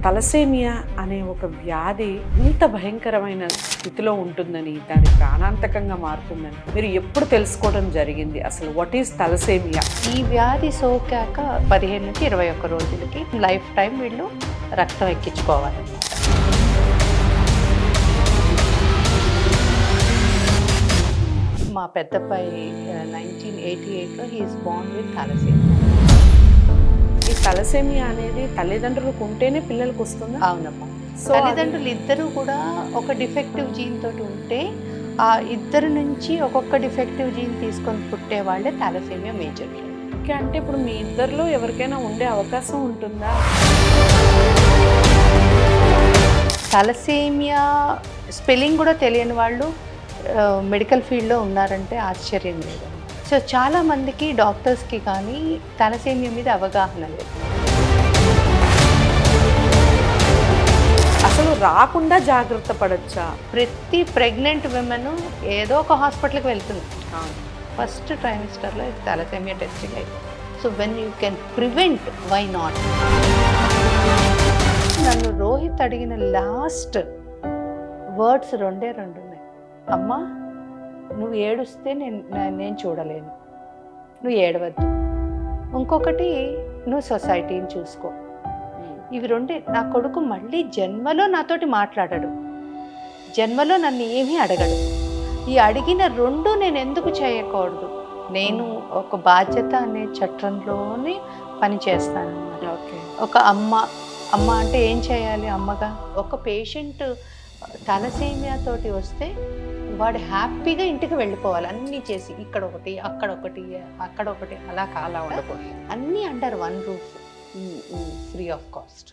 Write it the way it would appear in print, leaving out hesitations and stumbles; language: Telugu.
తలసేమియా అనే ఒక వ్యాధి ఇంత భయంకరమైన స్థితిలో ఉంటుందని, దాని ప్రాణాంతకంగా మారుతుందని మీరు ఎప్పుడు తెలుసుకోవడం జరిగింది? అసలు వాట్ ఈస్ తలసేమియా? ఈ వ్యాధి సోకాక 15 నుంచి 21 రోజులకి లైఫ్ టైం వీళ్ళు రక్తం ఎక్కించుకోవాలన్నమాట. మా పెద్దబ్బాయి 1988లో హీఈస్ బోర్న్ విత్ థాలసేమియా. ఈ తలసేమియా అనేది తల్లిదండ్రులకు ఉంటేనే పిల్లలకు వస్తుందా? అవునమ్మా. సో తల్లిదండ్రులు ఇద్దరు కూడా ఒక డిఫెక్టివ్ జీన్ తోటి ఉంటే ఆ ఇద్దరు నుంచి ఒక్కొక్క డిఫెక్టివ్ జీన్ తీసుకొని పుట్టే వాళ్ళే థాలసేమియా మేజర్. ఓకే, అంటే ఇప్పుడు మీ ఇద్దరిలో ఎవరికైనా ఉండే అవకాశం ఉంటుందా? థాలసేమియా స్పెల్లింగ్ కూడా తెలియని వాళ్ళు మెడికల్ ఫీల్డ్లో ఉన్నారంటే ఆశ్చర్యం లేదు. సో చాలామందికి డాక్టర్స్కి కానీ థాలసేమియా మీద అవగాహన లేదు. అసలు రాకుండా జాగ్రత్త పడచ్చా? ప్రతి ప్రెగ్నెంట్ విమెన్ ఏదో ఒక హాస్పిటల్కి వెళ్తుంది. ఫస్ట్ ట్రైమిస్టర్లో థాలసేమియా టెస్టింగ్ అయితే. So when you can prevent, why not? నన్ను రోహిత్ అడిగిన లాస్ట్ వర్డ్స్ రెండే రెండు ఉన్నాయి. అమ్మా, నువ్వు ఏడుస్తే నేను చూడలేను, నువ్వు ఏడవద్దు. ఇంకొకటి, నువ్వు సొసైటీని చూసుకో. ఇవి రెండే. నా కొడుకు మళ్ళీ జన్మలో నాతోటి మాట్లాడడు, జన్మలో నన్ను ఏమీ అడగడు. ఈ అడిగిన రెండు నేను ఎందుకు చేయకూడదు? నేను ఒక బాధ్యత అనే చట్టంలోనే పని చేస్తాను అన్నమాట. ఓకే. ఒక అమ్మ అంటే ఏం చేయాలి? అమ్మగా ఒక పేషెంట్ థాలసేమియా తోటి వస్తే వాడు హ్యాపీగా ఇంటికి వెళ్ళిపోవాలి. అన్నీ చేసి ఇక్కడ ఒకటి అక్కడ ఒకటి అలా కాలా ఉండకూడదు. అన్నీ under one roof, free of cost.